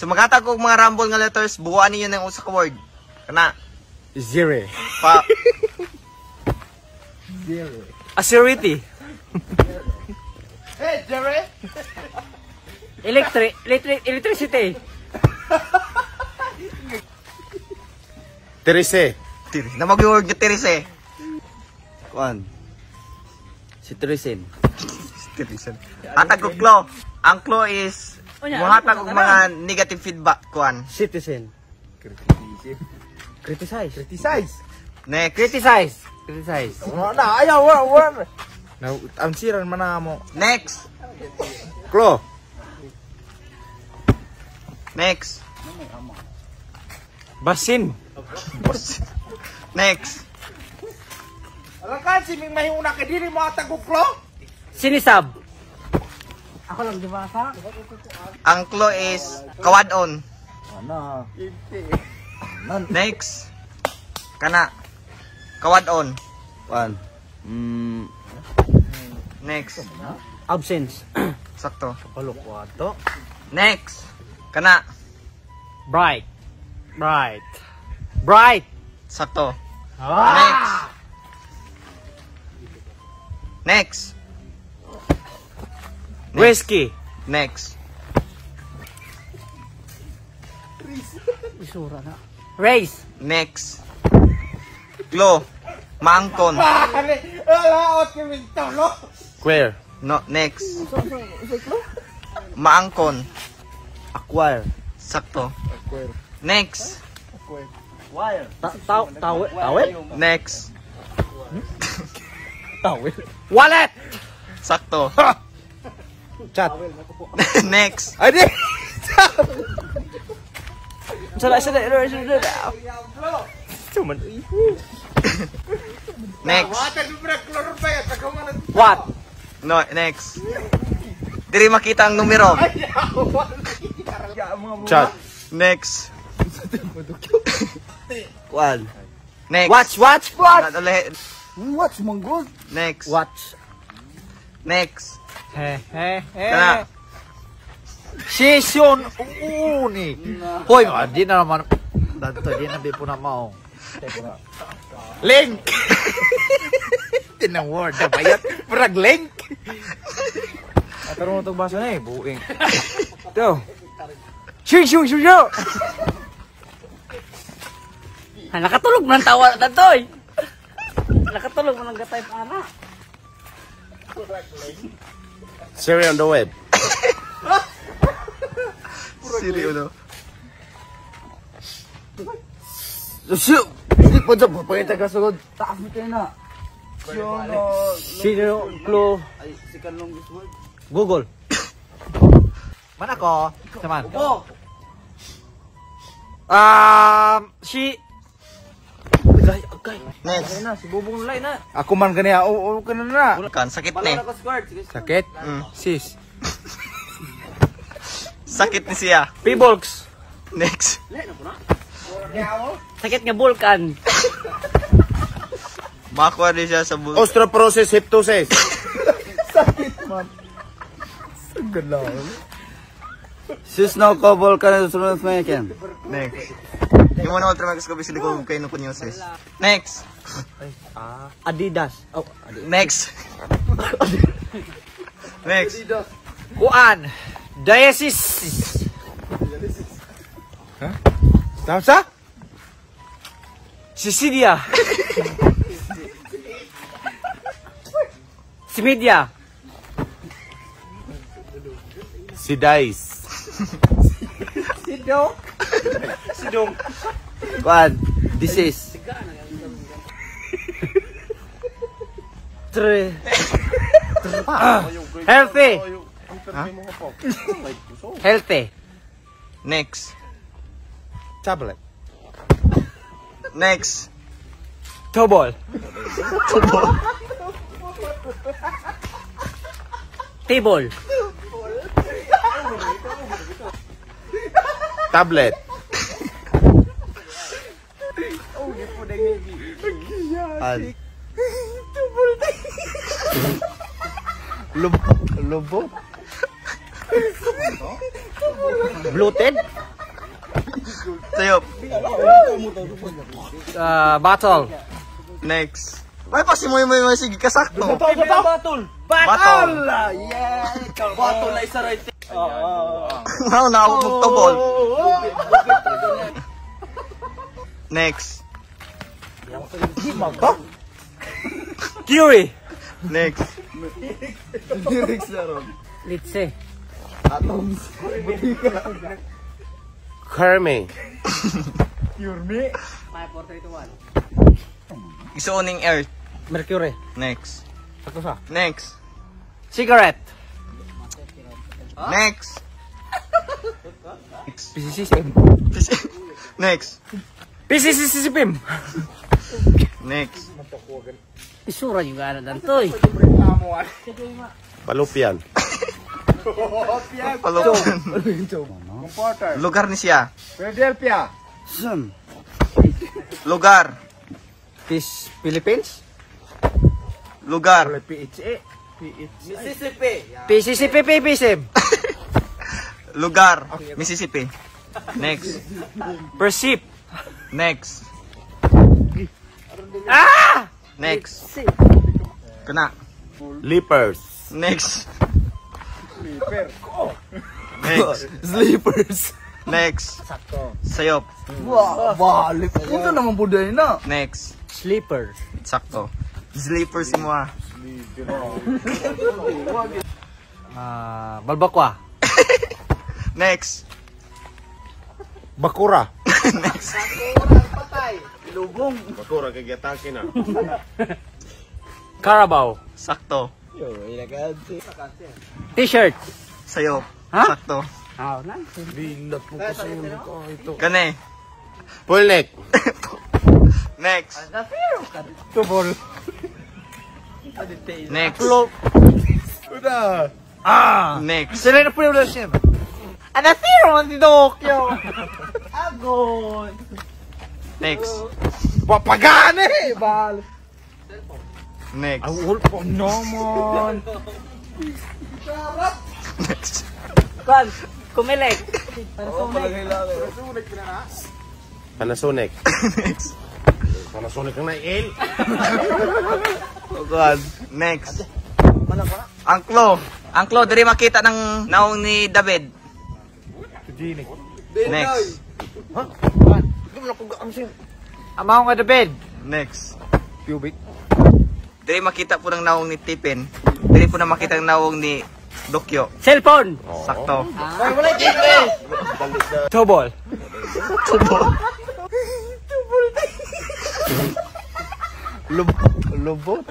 So maghatag og mga rumble nga letters, buuan niyo ng usa ka word. Kana. Zero. Pa. Zero. Assurity. Hey, Jerry. Electricity. Terese. Na mag-word nga tirise. Kuan. Citizen. Tirise. Hatag og clue. Ang clue is muhatag og mga negative feedback kuan. Citizen. Criticize. Criticize. Next. Criticize. Na, ayaw, war. Na, ang siran man na mo. Next. Klo. Next. Basin. Next. Alam ka, si Ming Mahina ka diri mo atag og klo? Sinisab. Ako lang dibasa. Ang clue is kawadon. Ana. Next. Kana. Kawadon. Kuan. Next. Absence. Sakto. Palukwato. Next. Kana. Bright. Sakto. Ah! Next. Whiskey. Next. Isura na. Race. Next. Clue. Maangkon. Ala, ot kami tolo. Square. No, next. Maangkon. Acquire. Sakto. Next. Wire. Tawel. Next. Tawel. Wallet. Sakto. Chat. Next. Ay, di. Sada. Cuman. Next. What? No, next. Diri makita ang numero. Chat. Next. One. Next. Watch. Nadali. Watch manggol. Next. Watch. Next. He. Kana. Session uni. Hoy, di na naman. Danto, di na di po na mao. Link. Tinang word na bayat. Purag link. Ataro mo itong basa na eh, buing. Ito. Shoo! Nakatulog mo ng tawa na to eh. Nakatulog mo ng gatay pa na. Siri on the web. Siri ulo. Shoot! Hindi po dyan, papakita ka sugod. Taas mo tayo na. Sino clue? Google. Man ako? Saman. Si... Next. Si Bubong Lulay na. Ako man kaniya. Oo, ka na. Kan sakit ni. Sakit? Sis. Sakit ni siya. P-Bolks. Next. Sakit nga Vulcan. Makuha din siya sa bulo. Osteoporosis, heptosis. Sakit man. Sagad lang. Susno ko Vulcan sa sunod na yan. Next. Yung mga ultra magas ko bisili ko kayo nung kunyosis. Next. Adidas. Oh, Next. Next. Kuan. Dialysis. Huh? Tama sa? Sicilia. Simedia. Si Dice. Sidong. Kuan. Disease. Healthy. Healthy. Next. Tablet. Next. Tobol. Table. Tablet. Bloated? Sayop. Battle. Next. May pa si mo sige kasakto. Battle! Battle. Yeah! Battle na isa right. Wow, naabot mo tobol. Next. Curie. Next. Litse. Kermit. Isuuning Earth. Mercury. Next. Ako sa. Next. Cigarette. Next. PCCCM. Next. PCCCM. Next. Isura juga ada dantoy. Palupian. Palokan. Lugar ni siya. Philadelphia. Lugar. Philippines. Lugar. PHA. PCCP PCM. Lugar. Mississippi. Next. Persip. Next. Ah! Next. Kena. Leapers. Next. Next. Sleepers. Next. Sayop. Wah, balik. Punta naman buday na. Next. Sleeper. Sakto. Sleeper si mo ah. Balbakwa. Next. Bakura. Next. Bakura kay gitake na. Carabao. Sakto. T-shirt. Sayop. Ha? Sakto. Bilat mo kasi yung mukha ito. Kane. Full neck. Next. Tubol. Next. Next. Sila na po yung siya. Anasiro man si Dokyo. Agon. Next. Papagane! Bal. Next. Wolf of Norman. Next. Kan, kumilik. Panasonic. Next. Panasonic ang nail. Oh God. Next. Angklo. Angklo, diri makita ng naong ni David. Next. Amaw nga the bed. Next. Pubic. Diri makita po ng naong ni Tipin. Diri po na makita ng naong ni Dokyo. Cellphone. Sakto. Tubol. Lubot.